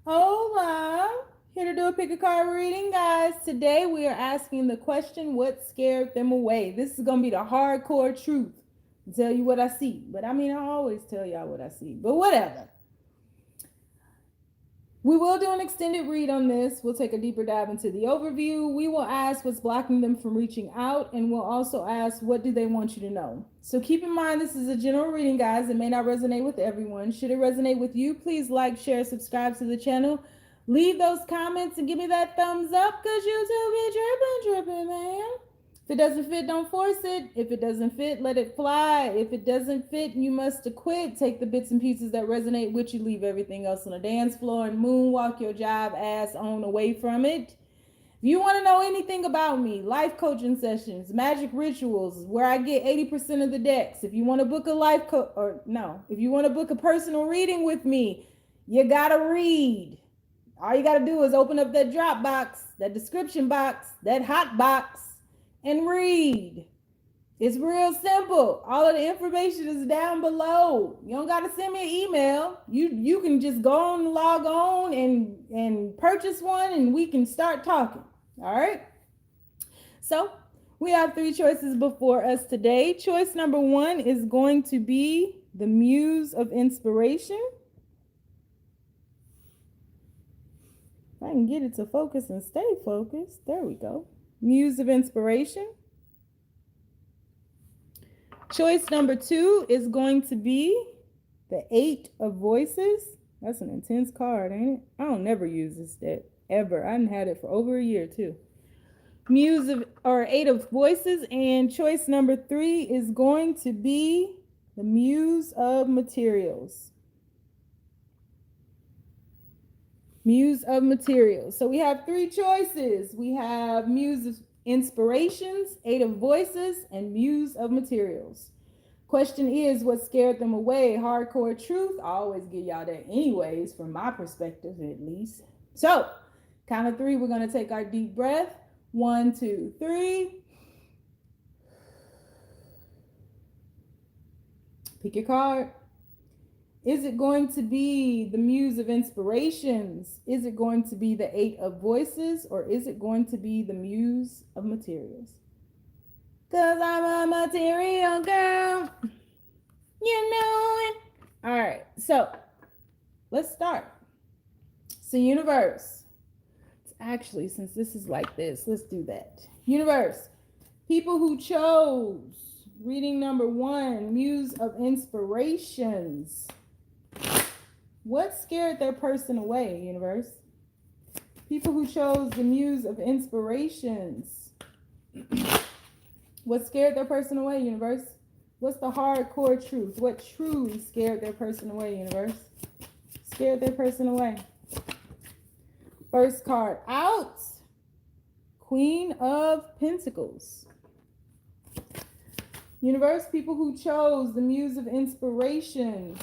Hola! Here to do a pick a card reading, guys. Today we are asking the question, what scared them away? This is going to be the hardcore truth. I'll tell you what I see. But I mean, I always tell y'all what I see. But whatever. We will do an extended read on this. We'll take a deeper dive into the overview. We will ask what's blocking them from reaching out, and we'll also ask what do they want you to know. So keep in mind this is a general reading, guys. It may not resonate with everyone. Should it resonate with you, please like, share, subscribe to the channel. Leave those comments and give me that thumbs up because YouTube be dripping, man. If it doesn't fit, don't force it. If it doesn't fit, let it fly. If it doesn't fit, you must quit. Take the bits and pieces that resonate with you, leave everything else on the dance floor, and moonwalk your jive ass on away from it. If you want to know anything about me, life coaching sessions, magic rituals, where I get 80% of the decks. If you want to book a if you want to book a personal reading with me, you gotta read. All you gotta do is open up that drop box, that description box, that hot box, and read. It's real simple. All of the information is down below. You don't gotta send me an email. You can just go on, log on, and purchase one, and we can start talking. All right. So we have three choices before us today. Choice number one is going to be the Muse of Inspiration. If I can get it to focus and stay focused. There we go. Muse of Inspiration. Choice number two is going to be the Eight of Voices. That's an intense card, ain't it? I don't never use this deck, ever. I hadn't had it for over a year, too. Eight of Voices. And choice number three is going to be the Muse of Materials. Muse of Materials. So we have three choices. We have Muse of Inspirations, Eight of Voices, and Muse of Materials. Question is, what scared them away? Hardcore truth. I always give y'all that anyways, from my perspective at least. So, count of three, we're going to take our deep breath. 1, 2, 3. Pick your card. Is it going to be the Muse of Inspirations? Is it going to be the Eight of Voices? Or is it going to be the Muse of Materials? Because I'm a material girl. You know it. All right. So let's start. So universe. Actually, since this is like this, let's do that. Universe. People who chose reading number one, Muse of Inspirations. What scared their person away, universe? People who chose the Muse of Inspirations. What scared their person away, universe? What's the hardcore truth? What truly scared their person away, universe? Scared their person away. First card out. Queen of Pentacles. Universe, people who chose the Muse of Inspiration.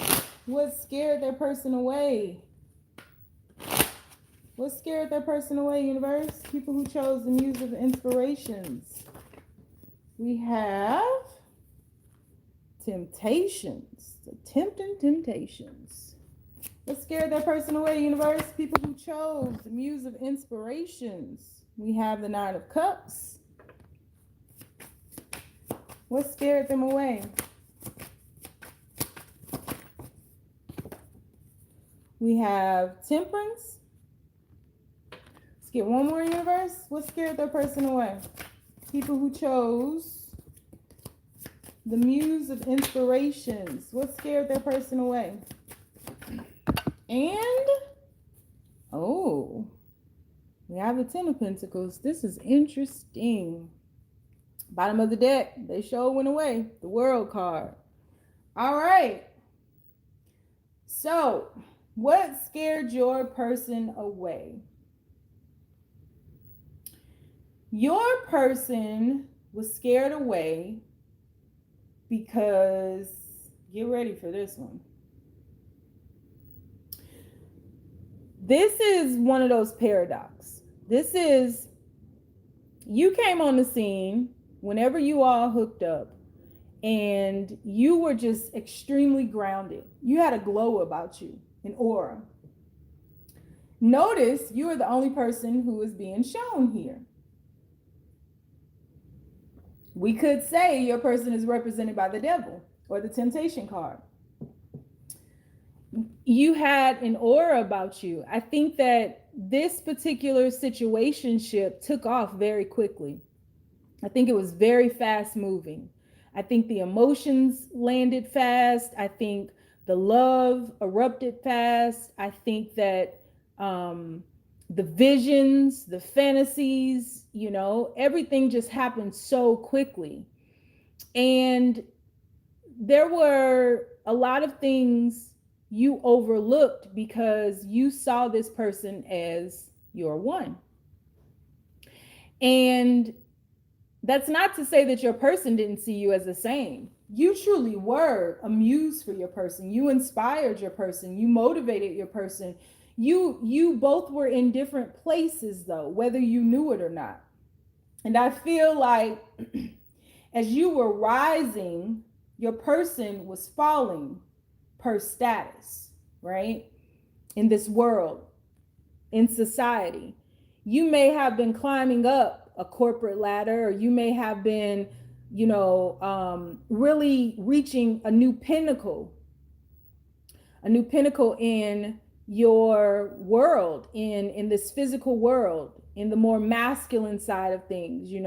What scared their person away? What scared their person away, universe? People who chose the Muse of Inspirations. We have temptations. The tempting temptations. What scared their person away, universe? People who chose the Muse of Inspirations. We have the Nine of Cups. What scared them away? We have Temperance. Let's get one more, universe. What scared their person away? People who chose the Muse of Inspirations. What scared their person away? And, we have the Ten of Pentacles. This is interesting. Bottom of the deck, they sure went away. The World card. All right. So, what scared your person away? Your person was scared away because, get ready for this one. This is one of those paradoxes. This is, you came on the scene whenever you all hooked up and you were just extremely grounded. You had a glow about you, an aura. Notice you are the only person who is being shown here. We could say your person is represented by the devil or the temptation card. You had an aura about you. I think that this particular situationship took off very quickly. I think it was very fast moving. I think the emotions landed fast. I think the love erupted fast. I think that the visions, the fantasies, everything just happened so quickly. And there were a lot of things you overlooked because you saw this person as your one. And that's not to say that your person didn't see you as the same. You truly were a muse for your person. You inspired your person. You motivated your person. You both were in different places though, whether you knew it or not. And I feel like as you were rising, your person was falling per status, right? In this world, in society. You may have been climbing up a corporate ladder, or you may have been, really reaching a new pinnacle in your world, in this physical world, in the more masculine side of things, you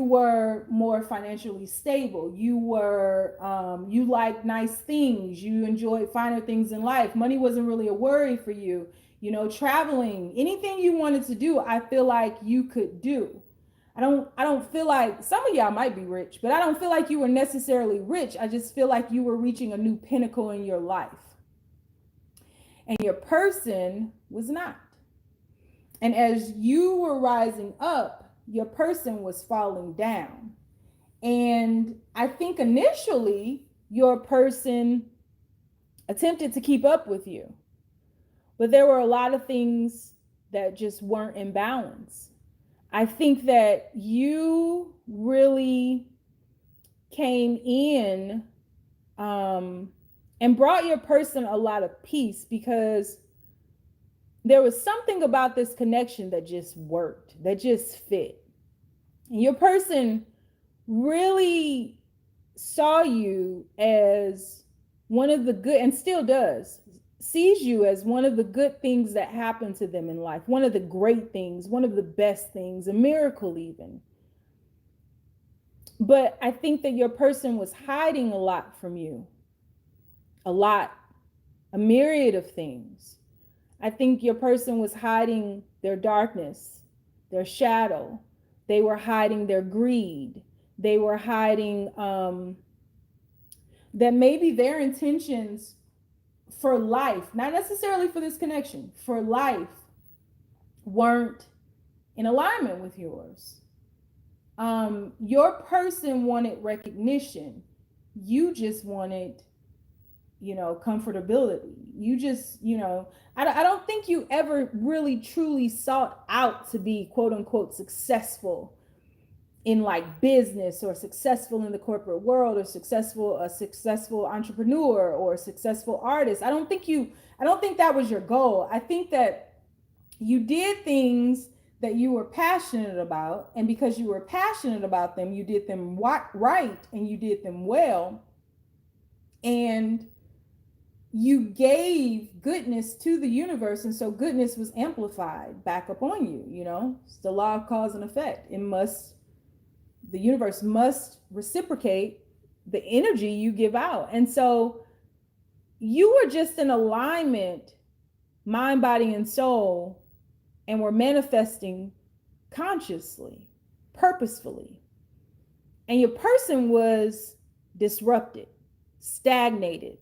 were more financially stable. You liked nice things. You enjoyed finer things in life. Money wasn't really a worry for you. Traveling, anything you wanted to do, I feel like you could do. I don't feel like, some of y'all might be rich, but I don't feel like you were necessarily rich. I just feel like you were reaching a new pinnacle in your life. And your person was not. And as you were rising up, your person was falling down. And I think initially your person attempted to keep up with you, but there were a lot of things that just weren't in balance. I think that you really came in and brought your person a lot of peace, because there was something about this connection that just worked, that just fit. And your person really saw you as one of the good, and still does, sees you as one of the good things that happen to them in life, one of the great things, one of the best things, a miracle even. But I think that your person was hiding a lot from you, a myriad of things. I think your person was hiding their darkness, their shadow. They were hiding their greed. They were hiding that maybe their intentions for life, not necessarily for this connection, for life, weren't in alignment with yours. Your person wanted recognition. You just wanted, comfortability. You just, I don't think you ever really truly sought out to be quote unquote successful in like business, or successful in the corporate world, or a successful entrepreneur, or a successful artist. I don't think that was your goal. I think that you did things that you were passionate about, and because you were passionate about them, you did them right, and you did them well, and you gave goodness to the universe, and so goodness was amplified back up on you. It's the law of cause and effect. The universe must reciprocate the energy you give out. And so you were just in alignment, mind, body, and soul, and were manifesting consciously, purposefully. And your person was disrupted, stagnated,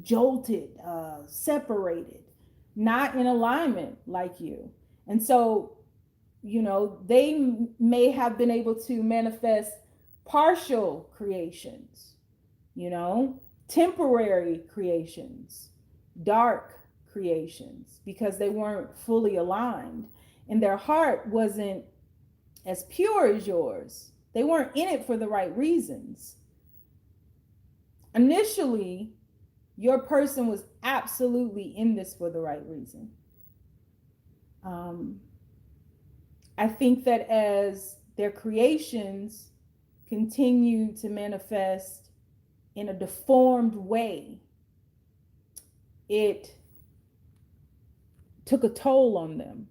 jolted, separated, not in alignment like you. And so, they may have been able to manifest partial creations, temporary creations, dark creations, because they weren't fully aligned, and their heart wasn't as pure as yours. They weren't in it for the right reasons. Initially, your person was absolutely in this for the right reason. I think that as their creations continue to manifest in a deformed way, it took a toll on them.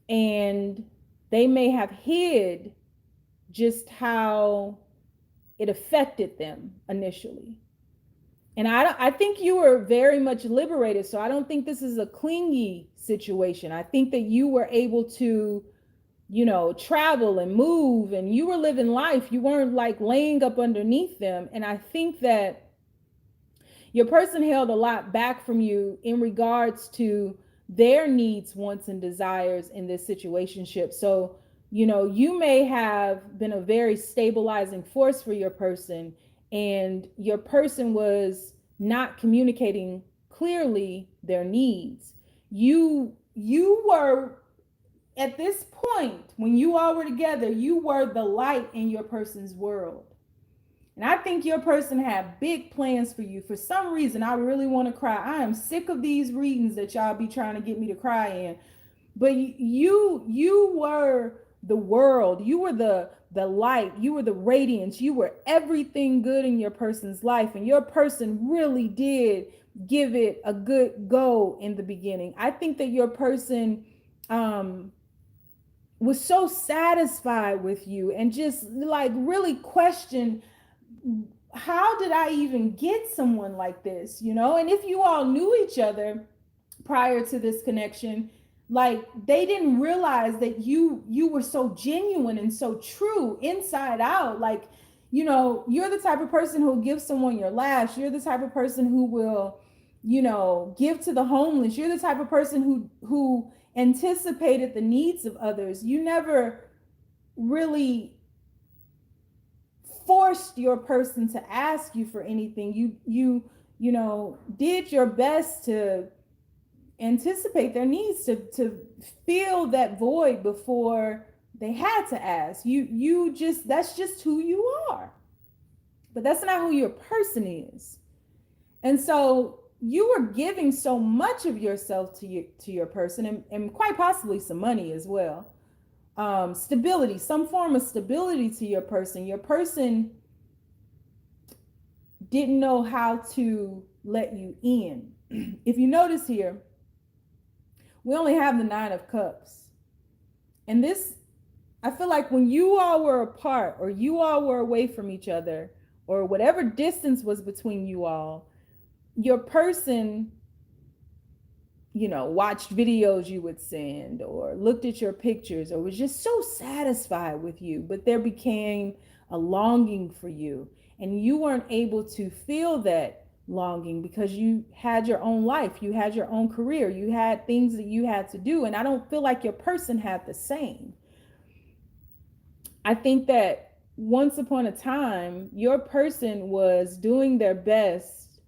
And they may have hid just how it affected them initially. And I think you were very much liberated. So I don't think this is a clingy situation. I think that you were able to, you know, travel and move, and you were living life. You weren't like laying up underneath them. And I think that your person held a lot back from you in regards to their needs, wants, and desires in this situationship. So, you know, you may have been a very stabilizing force for your person, and your person was not communicating clearly their needs. You were, at this point when you all were together, you were the light in your person's world. And I think your person had big plans for you. For some reason, I really want to cry. I am sick of these readings that y'all be trying to get me to cry in. But you were the world. You were the light. You were the radiance. You were everything good in your person's life. And your person really did give it a good go in the beginning. I think that your person was so satisfied with you and just like really questioned, how did I even get someone like this, you know? And if you all knew each other prior to this connection, like they didn't realize that you were so genuine and so true inside out. Like, you know, you're the type of person who will give someone your last. You're the type of person who will, you know, give to the homeless. You're the type of person who anticipated the needs of others. You never really forced your person to ask you for anything. You know, did your best to anticipate their needs, to fill that void before they had to ask. You just, that's just who you are. But that's not who your person is. And so you were giving so much of yourself to your person, and quite possibly some money as well. Stability, some form of stability to your person. Your person didn't know how to let you in. If you notice here, we only have the 9 of Cups. And this, I feel like when you all were apart, or you all were away from each other, or whatever distance was between you all, your person, you know, watched videos you would send, or looked at your pictures, or was just so satisfied with you. But there became a longing for you, and you weren't able to feel that longing because you had your own life, you had your own career, you had things that you had to do. And I don't feel like your person had the same. I think that once upon a time, your person was doing their best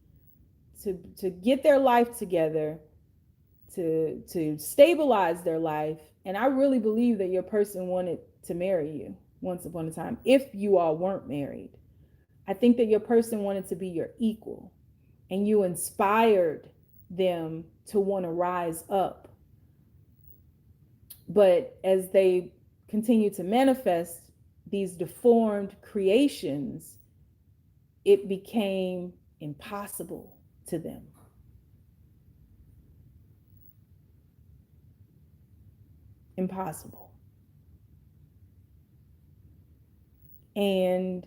to get their life together, to stabilize their life. And I really believe that your person wanted to marry you once upon a time, if you all weren't married. I think that your person wanted to be your equal, and you inspired them to want to rise up. But as they continue to manifest these deformed creations, it became impossible to them. Impossible. And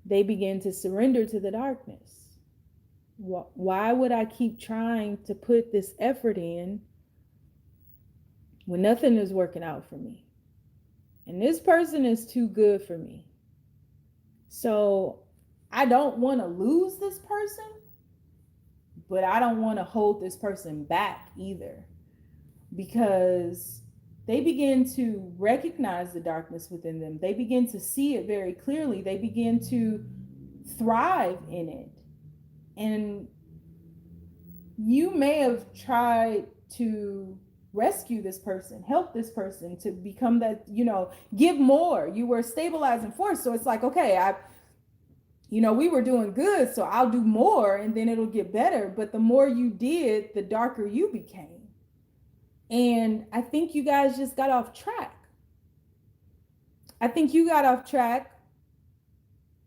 they begin to surrender to the darkness. Why would I keep trying to put this effort in when nothing is working out for me? And this person is too good for me. So I don't want to lose this person, but I don't want to hold this person back either, because they begin to recognize the darkness within them. They begin to see it very clearly. They begin to thrive in it. And you may have tried to rescue this person, help this person to become that, you know, give more. You were a stabilizing force. So it's like, okay, you know, we were doing good, so I'll do more and then it'll get better. But the more you did, the darker you became. And I think you guys just got off track. I think you got off track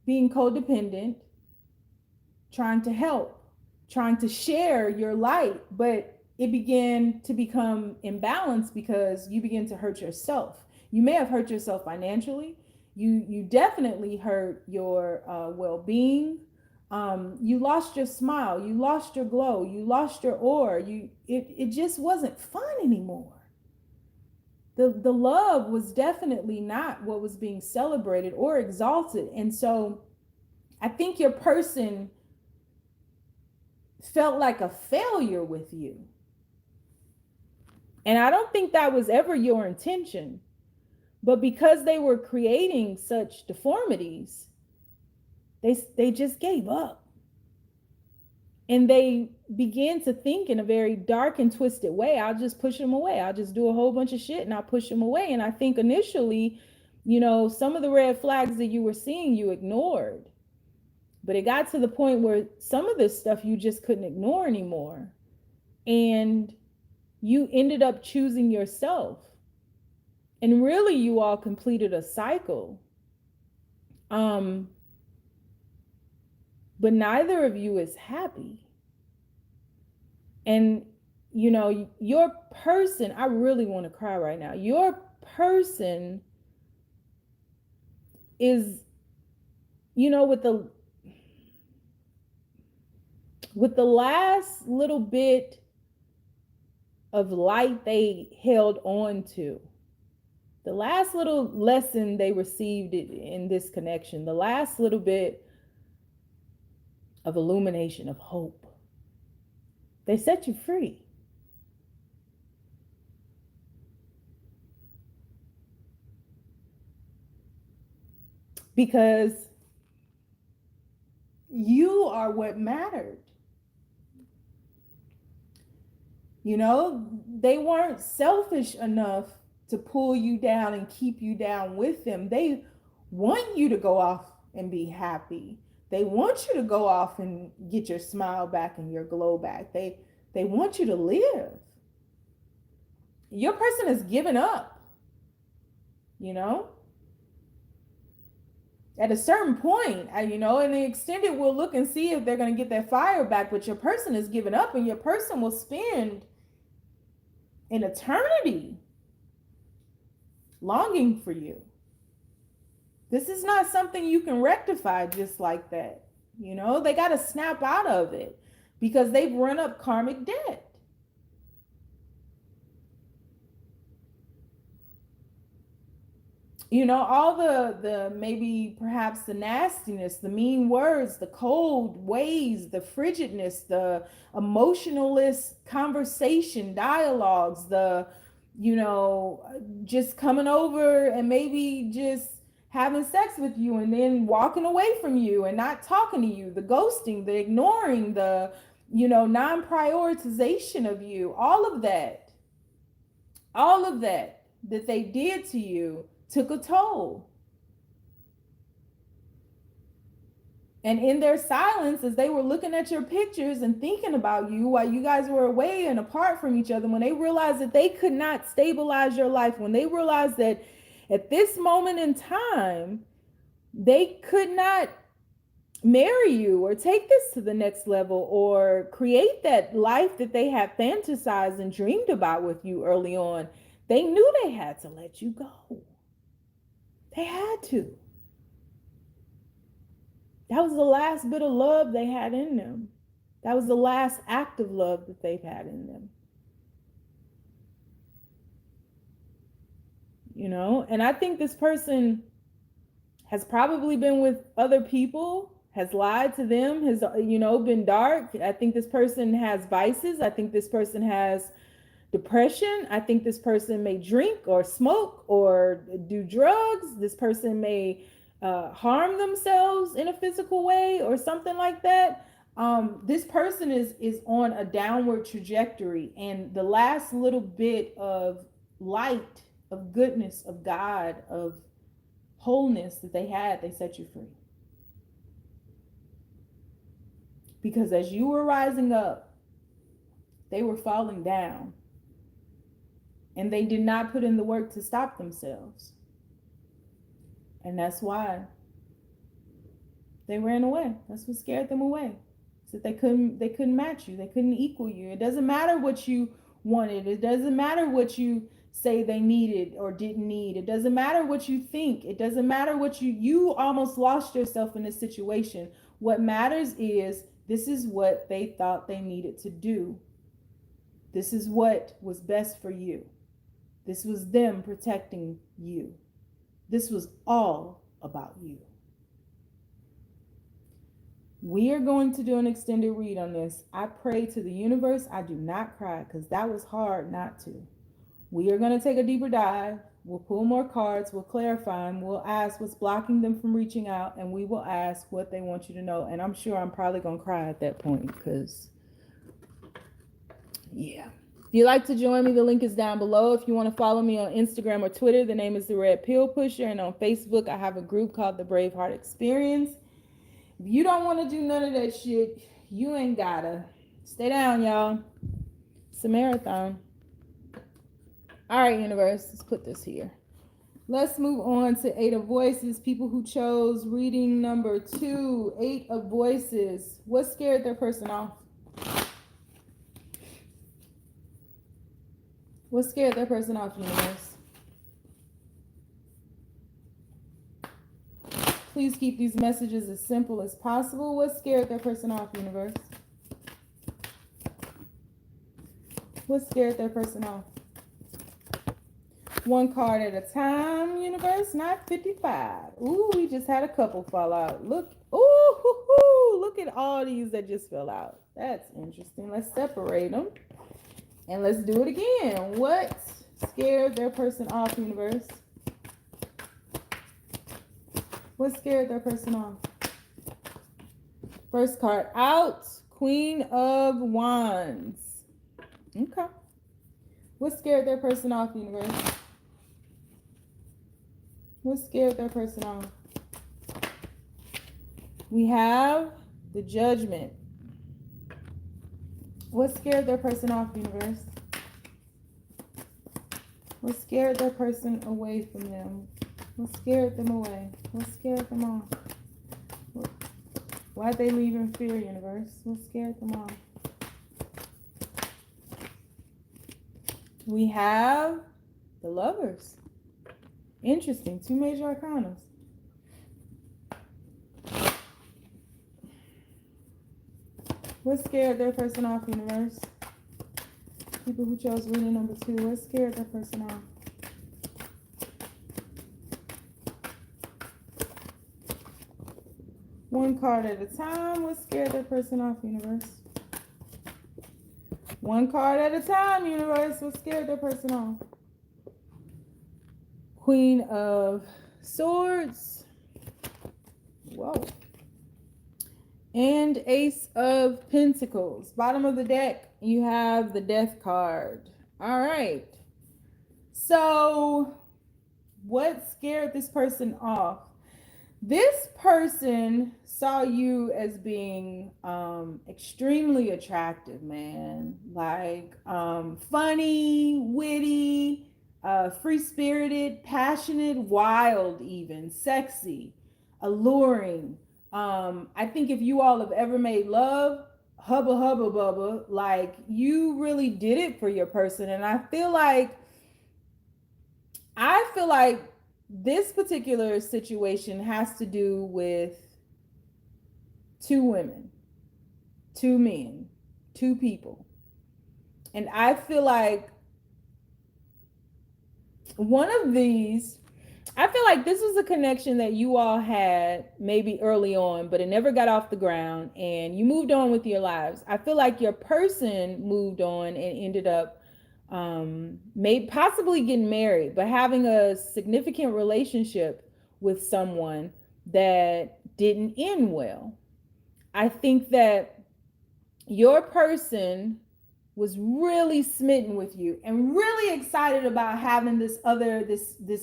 being codependent, trying to help, trying to share your light, but it began to become imbalanced because you begin to hurt yourself. You may have hurt yourself financially. You definitely hurt your well-being. You lost your smile. You lost your glow. You lost your aura. It just wasn't fun anymore. The love was definitely not what was being celebrated or exalted. And so I think your person felt like a failure with you. And I don't think that was ever your intention. But because they were creating such deformities, they just gave up. And they began to think in a very dark and twisted way. I'll just push them away. I'll just do a whole bunch of shit and I'll push them away. And I think initially, you know, some of the red flags that you were seeing, you ignored. But it got to the point where some of this stuff you just couldn't ignore anymore. And you ended up choosing yourself. And really, you all completed a cycle. But neither of you is happy. And, you know, your person, I really want to cry right now. Your person is, you know, with the last little bit of light they held on to, the last little lesson they received in this connection, the last little bit of illumination, of hope, they set you free. Because you are what mattered. You know, they weren't selfish enough to pull you down and keep you down with them. They want you to go off and be happy. They want you to go off and get your smile back and your glow back. They want you to live. Your person has given up, you know. At a certain point, you know, in the extended, we'll look and see if they're going to get their fire back, but your person has given up and your person will spend an eternity longing for you. This is not something you can rectify just like that. You know, they got to snap out of it because they've run up karmic debt. You know, all the maybe perhaps the nastiness, the mean words, the cold ways, the frigidness, the emotionalist conversation, dialogues, the, you know, just coming over and maybe just having sex with you and then walking away from you and not talking to you, the ghosting, the ignoring, the, you know, non-prioritization of you, all of that that they did to you took a toll. And in their silence, as they were looking at your pictures and thinking about you while you guys were away and apart from each other, when they realized that they could not stabilize your life, when they realized that at this moment in time, they could not marry you or take this to the next level or create that life that they had fantasized and dreamed about with you early on, they knew they had to let you go. They had to. That was the last bit of love they had in them. That was the last act of love that they've had in them. You know, and I think this person has probably been with other people, has lied to them, has, you know, been dark. I think this person has vices. I think this person has depression. I think this person may drink or smoke or do drugs. This person may harm themselves in a physical way or something like that. This person is on a downward trajectory, and the last little bit of light, of goodness, of God, of wholeness that they had, they set you free. Because as you were rising up, they were falling down. And they did not put in the work to stop themselves. And that's why they ran away. That's what scared them away. So they couldn't match you. They couldn't equal you. It doesn't matter what you wanted. It doesn't matter what you say they needed or didn't need. It doesn't matter what you think. It doesn't matter what you almost lost yourself in this situation. What matters is this is what they thought they needed to do. This is what was best for you. This was them protecting you. This was all about you. We are going to do an extended read on this. I pray to the universe I do not cry, because that was hard not to. We are going to take a deeper dive. We'll pull more cards. We'll clarify them. We'll ask what's blocking them from reaching out. And we will ask what they want you to know. And I'm sure I'm probably going to cry at that point, because, yeah. If you'd like to join me, the link is down below. If you want to follow me on Instagram or Twitter, the name is The Red Pill Pusher. And on Facebook, I have a group called the Braveheart Experience. If you don't want to do none of that shit, you ain't gotta. Stay down, y'all. It's a marathon. All right, universe, let's put this here. Let's move on to 8 of Voices. People who chose reading number 2, 8 of Voices. What scared their person off? What scared their person off, universe? Please keep these messages as simple as possible. What scared their person off, universe? What scared their person off? One card at a time, universe, not 55. Ooh, we just had a couple fall out. Look, ooh, look at all these that just fell out. That's interesting. Let's separate them. And let's do it again. What scared their person off, universe? What scared their person off? First card out, Queen of Wands. Okay. What scared their person off, universe? What scared their person off? We have the Judgment. What scared their person off, universe? What scared their person away from them? What scared them away? What scared them off? Why'd they leave in fear, universe? What scared them off? We have the Lovers. Interesting. 2 major arcanas. What scared their person off, universe? People who chose reading number 2. What scared their person off? One card at a time. What scared their person off, universe? One card at a time, universe. What scared their person off? Queen of Swords. Whoa. And Ace of Pentacles. Bottom of the deck, you have the Death card. All right. So, what scared this person off? This person saw you as being extremely attractive, man. Like funny, witty, free-spirited, passionate, wild even, sexy, alluring. I think if you all have ever made love, hubba hubba bubba, like you really did it for your person. And I feel like this particular situation has to do with 2 women, 2 men, 2 people. And I feel like one of these, I feel like this was a connection that you all had maybe early on, but it never got off the ground and you moved on with your lives. I feel like your person moved on and ended up possibly getting married, but having a significant relationship with someone that didn't end well. I think that your person was really smitten with you and really excited about having this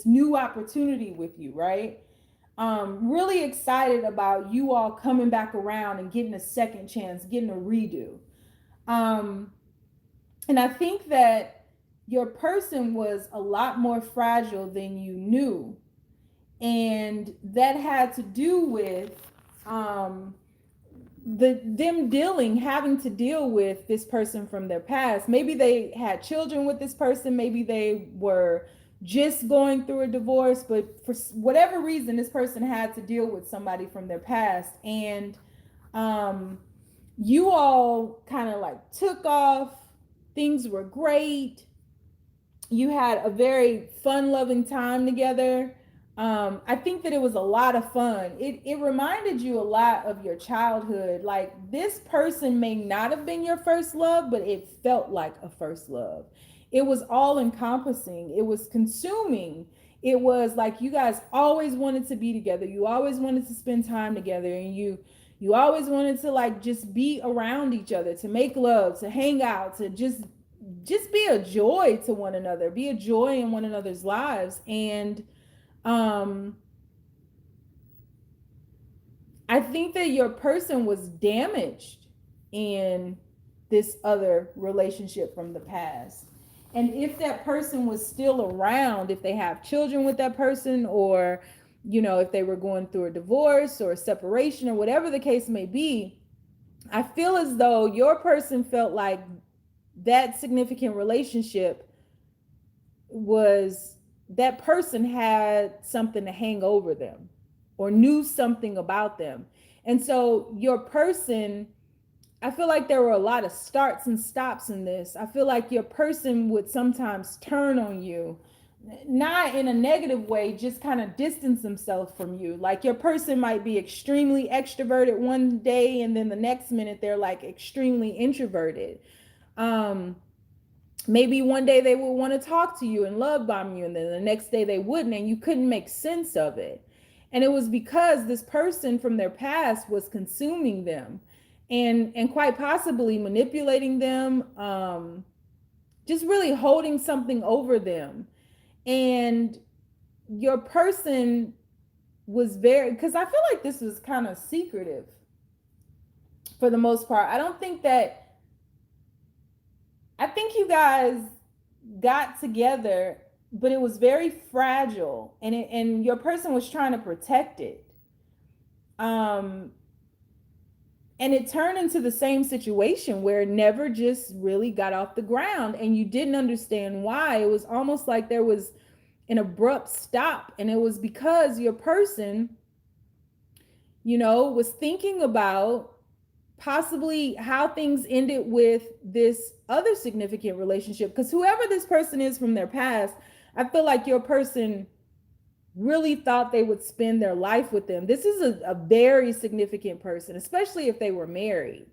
new opportunity with you, right? really excited about you all coming back around and getting a second chance, getting a redo. And I think that your person was a lot more fragile than you knew. And that had to do with having to deal with this person from their past. Maybe they had children with this person, maybe they were just going through a divorce, but for whatever reason this person had to deal with somebody from their past. And you all kind of like took off, things were great, you had a very fun loving time together. I think that it was a lot of fun. It reminded you a lot of your childhood. Like, this person may not have been your first love, but it felt like a first love. It was all encompassing. It was consuming. It was like you guys always wanted to be together. You always wanted to spend time together, and you always wanted to like just be around each other, to make love, to hang out, to just be a joy to one another, be a joy in one another's lives. And I think that your person was damaged in this other relationship from the past. And if that person was still around, if they have children with that person, or, you know, if they were going through a divorce or a separation or whatever the case may be, I feel as though your person felt like that significant relationship was, that person had something to hang over them or knew something about them. And so your person, I feel like there were a lot of starts and stops in this. I feel like your person would sometimes turn on you, not in a negative way, just kind of distance themselves from you. Like, your person might be extremely extroverted one day, and then the next minute they're like extremely introverted. Maybe one day they would want to talk to you and love bomb you, and then the next day they wouldn't, and you couldn't make sense of it. And it was because this person from their past was consuming them, and quite possibly manipulating them, just really holding something over them. And your person was very, because I feel like this was kind of secretive for the most part. I think you guys got together, but it was very fragile, and your person was trying to protect it. And it turned into the same situation where it never just really got off the ground, and you didn't understand why. It was almost like there was an abrupt stop, and it was because your person, you know, was thinking about possibly how things ended with this other significant relationship. Because whoever this person is from their past, I feel like your person really thought they would spend their life with them. This is a very significant person, especially if they were married.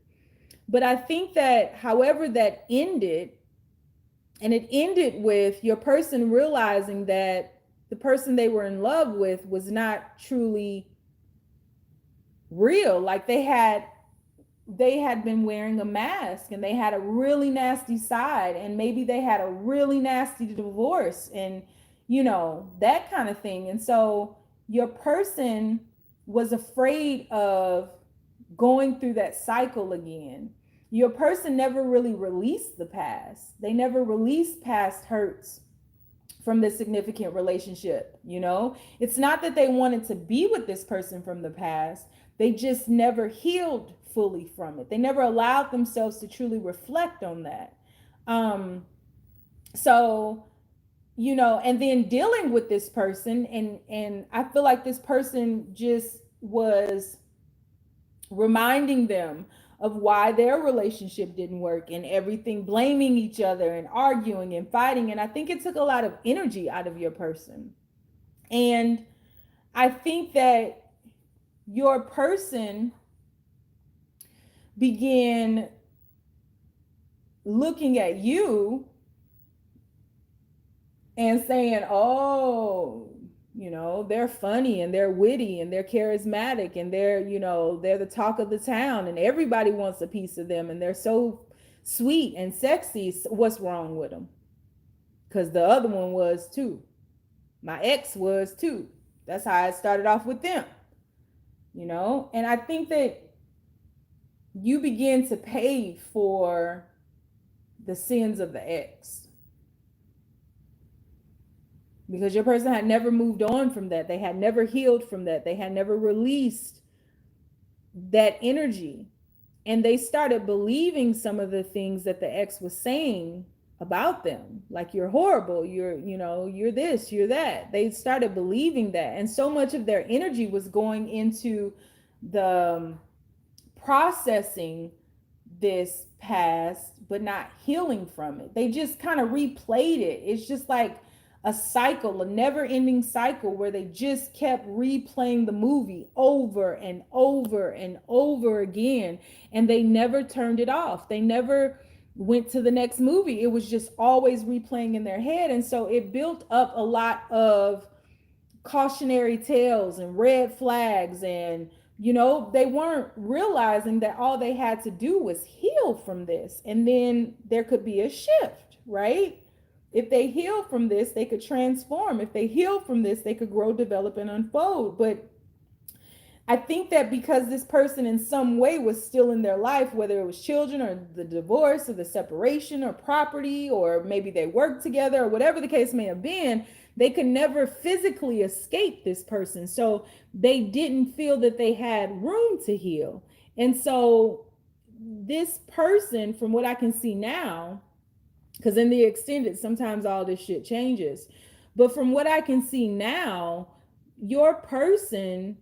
But I think that however that ended, and it ended with your person realizing that the person they were in love with was not truly real. Like, they had been wearing a mask, and they had a really nasty side, and maybe they had a really nasty divorce, and you know, that kind of thing. And so your person was afraid of going through that cycle again. Your person never really released the past. They never released past hurts from this significant relationship. You know, it's not that they wanted to be with this person from the past. They just never healed fully from it. They never allowed themselves to truly reflect on that. So, you know, and then dealing with this person, and I feel like this person just was reminding them of why their relationship didn't work, and everything, blaming each other and arguing and fighting. And I think it took a lot of energy out of your person. And I think that your person began looking at you and saying, oh, you know, they're funny and they're witty and they're charismatic and they're, you know, they're the talk of the town and everybody wants a piece of them and they're so sweet and sexy. What's wrong with them? Because the other one was too. My ex was too. That's how it started off with them, you know? And I think that you begin to pay for the sins of the ex, because your person had never moved on from that. They had never healed from that. They had never released that energy. And they started believing some of the things that the ex was saying about them. Like, you're horrible, you're this, you're that. They started believing that. And so much of their energy was going into the processing this past, but not healing from it. They just kind of replayed it. It's just like a cycle, a never-ending cycle, where they just kept replaying the movie over and over and over again, and they never turned it off. They never went to the next movie. It was just always replaying in their head. And so it built up a lot of cautionary tales and red flags, and they weren't realizing that all they had to do was heal from this, and then there could be a shift, right? If they heal from this, they could transform. If they heal from this, they could grow, develop, and unfold. But I think that because this person in some way was still in their life, whether it was children or the divorce or the separation or property, or maybe they worked together or whatever the case may have been, they could never physically escape this person. So they didn't feel that they had room to heal. And so this person, from what I can see now, because in the extended, sometimes all this shit changes. But from what I can see now, your person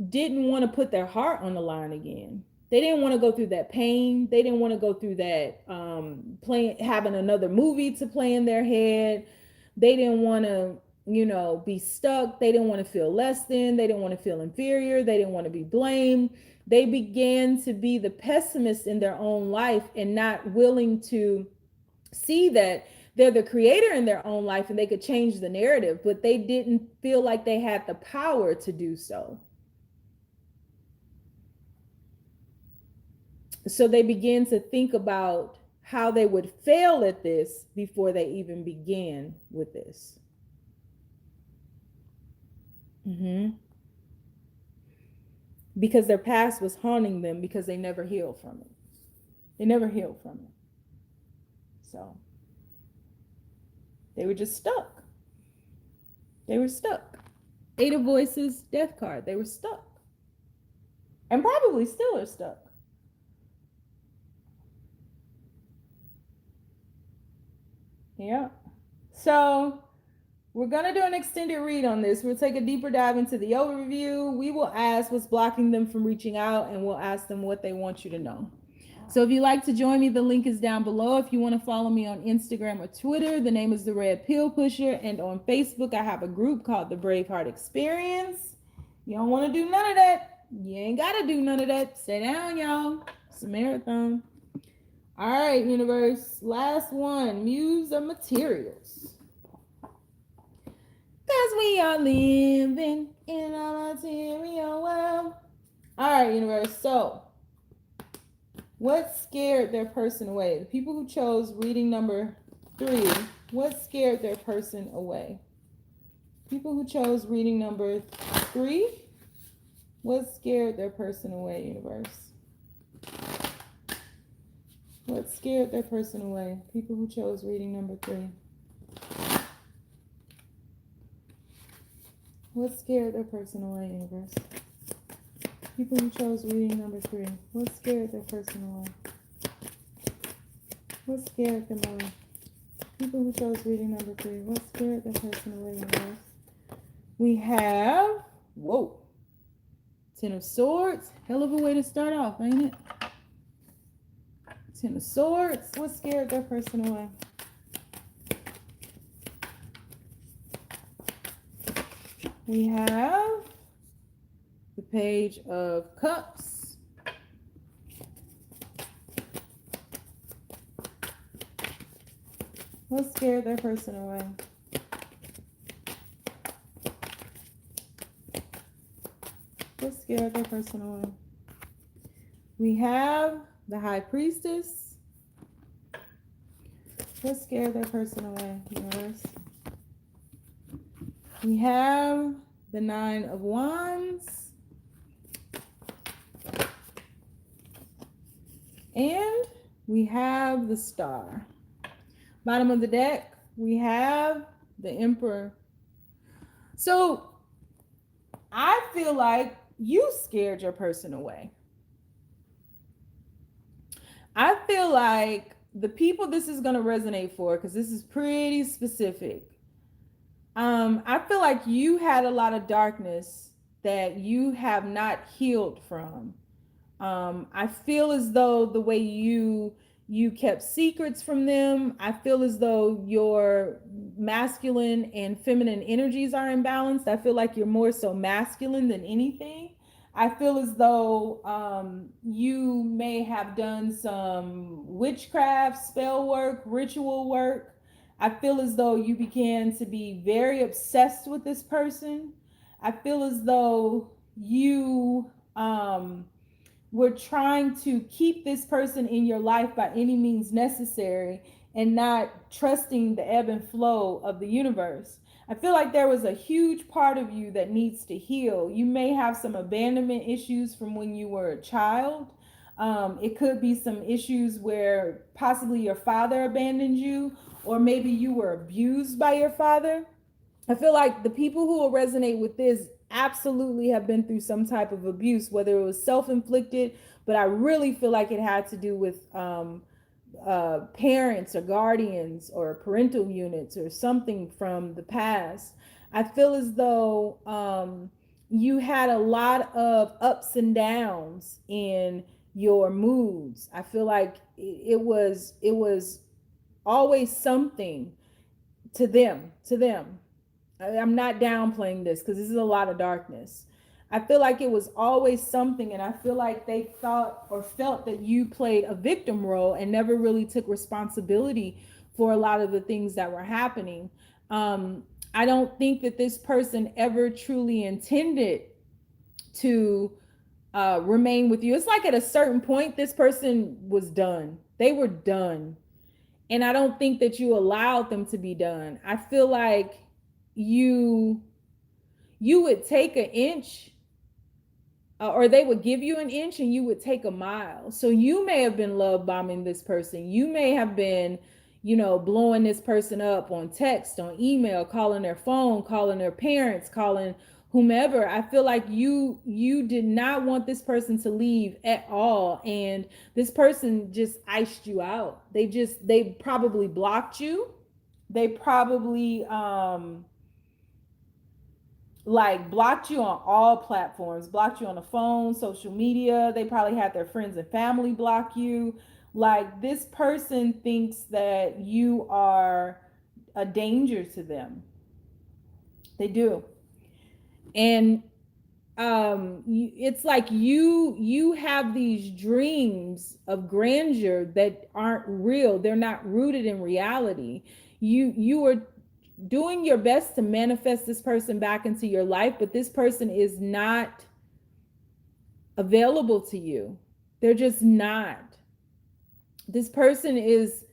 didn't want to put their heart on the line again. They didn't want to go through that pain. They didn't want to go through that having another movie to play in their head. They didn't want to, be stuck. They didn't want to feel less than. They didn't want to feel inferior. They didn't want to be blamed. They began to be the pessimist in their own life and not willing to see that they're the creator in their own life and they could change the narrative, but they didn't feel like they had the power to do so. So they began to think about how they would fail at this before they even began with this. Because their past was haunting them, because they never healed from it. They never healed from it. So they were just stuck. They were stuck. Eight of Voices, Death card. They were stuck. And probably still are stuck. Yeah. So we're going to do an extended read on this. We'll take a deeper dive into the overview. We will ask what's blocking them from reaching out, and we'll ask them what they want you to know. So if you'd like to join me, the link is down below. If you want to follow me on Instagram or Twitter, the name is The Red Pill Pusher. And on Facebook, I have a group called the Braveheart Experience. You don't want to do none of that. You ain't got to do none of that. Stay down, y'all. It's a marathon. All right, universe. Last one. Muse of Materials. Because we are living in a material world. All right, universe. So what scared their person away? The people who chose reading number 3, what scared their person away? People who chose reading number 3, what scared their person away, universe? What scared their person away? People who chose reading number 3. What scared their person away, universe? People who chose reading number 3. What scared their person away? What scared them away? People who chose reading number 3. What scared their person away, universe? We have, whoa, 10 of Swords. Hell of a way to start off, ain't it? 10 of Swords. What scared their person away? We have the Page of Cups. What scared their person away? What scared their person away? We have the High Priestess. What scared their person away, universe? We have the 9 of Wands, and we have the Star. Bottom of the deck, we have the Emperor. So I feel like you scared your person away. I feel like the people this is going to resonate for, because this is pretty specific. I feel like you had a lot of darkness that you have not healed from. I feel as though the way you kept secrets from them, I feel as though your masculine and feminine energies are imbalanced. I feel like you're more so masculine than anything. I feel as though you may have done some witchcraft, spell work, ritual work. I feel as though you began to be very obsessed with this person. I feel as though you were trying to keep this person in your life by any means necessary and not trusting the ebb and flow of the universe. I feel like there was a huge part of you that needs to heal. You may have some abandonment issues from when you were a child. It could be some issues where possibly your father abandoned you, or maybe you were abused by your father. I feel like the people who will resonate with this absolutely have been through some type of abuse, whether it was self-inflicted, but I really feel like it had to do with parents or guardians or parental units or something from the past. I feel as though you had a lot of ups and downs in your moods. I feel like it was always something to them. I'm not downplaying this because this is a lot of darkness. I feel like it was always something, and I feel like they thought or felt that you played a victim role and never really took responsibility for a lot of the things that were happening. I don't think that this person ever truly intended to remain with you. It's like at a certain point, this person was done. They were done. And I don't think that you allowed them to be done. I feel like you would take an inch or they would give you an inch and you would take a mile. So you may have been love bombing this person. You may have been, blowing this person up on text, on email, calling their phone, calling their parents, calling whomever. I feel like you did not want this person to leave at all, and this person just iced you out. They probably blocked you. They probably like blocked you on all platforms, blocked you on the phone, social media. They probably had their friends and family block you. Like, this person thinks that you are a danger to them. They do. And it's like you have these dreams of grandeur that aren't real. They're not rooted in reality. You are doing your best to manifest this person back into your life, but this person is not available to you. They're just not. This person is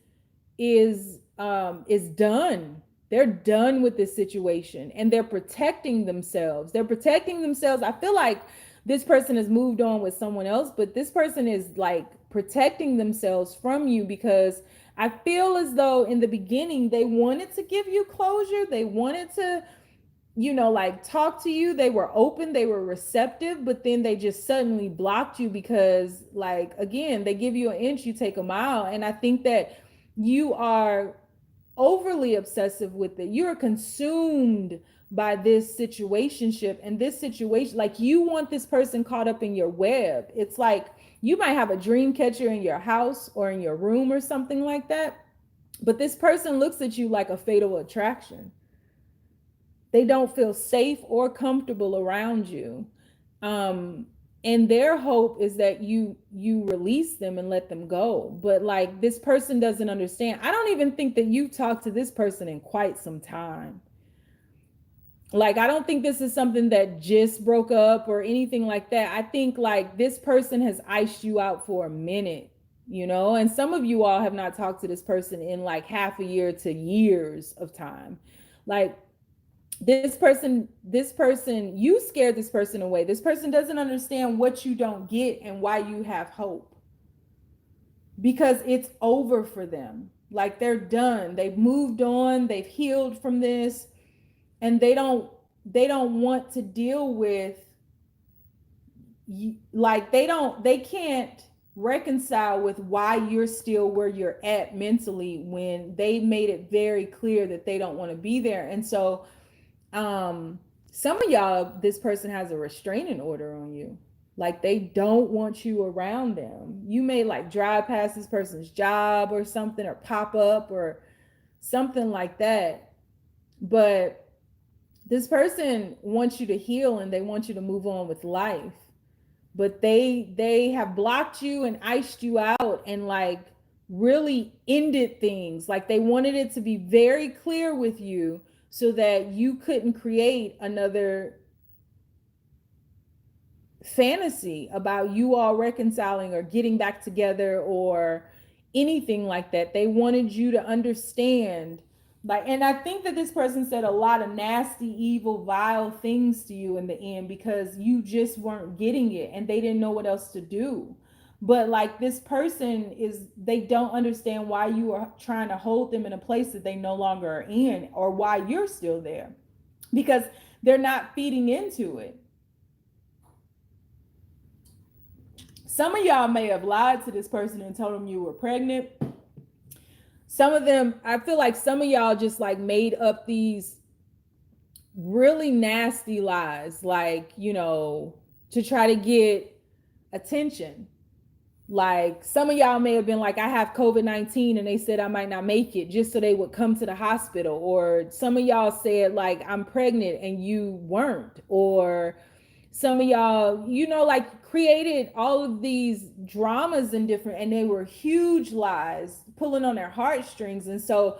done. They're done with this situation, and they're protecting themselves. I feel like this person has moved on with someone else, but this person is like protecting themselves from you, because I feel as though in the beginning they wanted to give you closure. They wanted to, like talk to you. They were open, they were receptive, but then they just suddenly blocked you because, like, again, they give you an inch, you take a mile. And I think that you are overly obsessive with it. You're consumed by this situationship, and this situation, like, you want this person caught up in your web. It's like you might have a dream catcher in your house or in your room or something like that, but this person looks at you like a fatal attraction. They don't feel safe or comfortable around you. And their hope is that you release them and let them go. But like, this person doesn't understand. I don't even think that you talked to this person in quite some time. Like, I don't think this is something that just broke up or anything like that. I think like this person has iced you out for a minute, and some of you all have not talked to this person in like half a year to years of time. Like, you scared this person away. This person doesn't understand what you don't get and why you have hope, because it's over for them. Like, they're done. They've moved on. They've healed from this, and they don't want to deal with you. Like, they can't reconcile with why you're still where you're at mentally, when they made it very clear that they don't want to be there. And so some of y'all, this person has a restraining order on you. Like, they don't want you around them. You may like drive past this person's job or something, or pop up or something like that. But this person wants you to heal, and they want you to move on with life. But they have blocked you and iced you out, and like really ended things. Like, they wanted it to be very clear with you so that you couldn't create another fantasy about you all reconciling or getting back together or anything like that. They wanted you to understand, like, and I think that this person said a lot of nasty, evil, vile things to you in the end, because you just weren't getting it and they didn't know what else to do. But like, this person they don't understand why you are trying to hold them in a place that they no longer are in, or why you're still there, because they're not feeding into it. Some of y'all may have lied to this person and told them you were pregnant. Some of them, I feel like some of y'all just like made up these really nasty lies, like, to try to get attention. Like, some of y'all may have been like, I have COVID-19, and they said I might not make it, just so they would come to the hospital. Or some of y'all said like, I'm pregnant, and you weren't. Or some of y'all, like, created all of these dramas and they were huge lies pulling on their heartstrings. And so,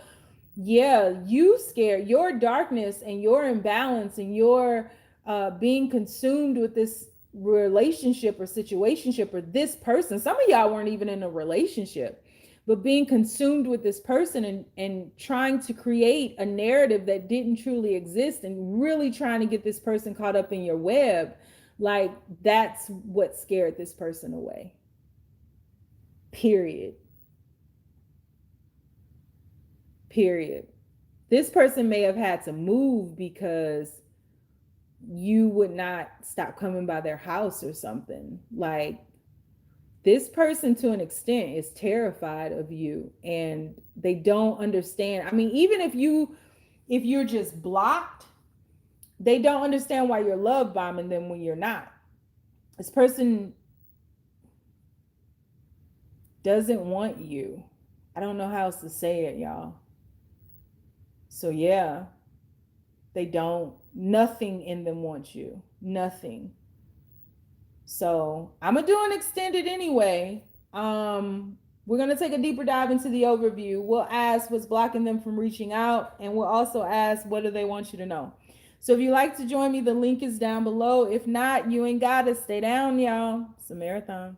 yeah, you scared your darkness and your imbalance and your being consumed with this relationship or situationship or this person. Some of y'all weren't even in a relationship, but being consumed with this person and trying to create a narrative that didn't truly exist, and really trying to get this person caught up in your web. Like, that's what scared this person away. Period. This person may have had to move because you would not stop coming by their house or something. Like, this person, to an extent, is terrified of you, and they don't understand. I mean, even if you're just blocked, they don't understand why you're love bombing them when you're not. This person doesn't want you. I don't know how else to say it, y'all. So yeah, they don't. Nothing in them wants you. Nothing. So I'm gonna do an extended anyway. We're gonna take a deeper dive into the overview. We'll ask what's blocking them from reaching out, and we'll also ask what do they want you to know. So if you'd like to join me, the link is down below. If not, you ain't gotta stay down, y'all. It's a marathon.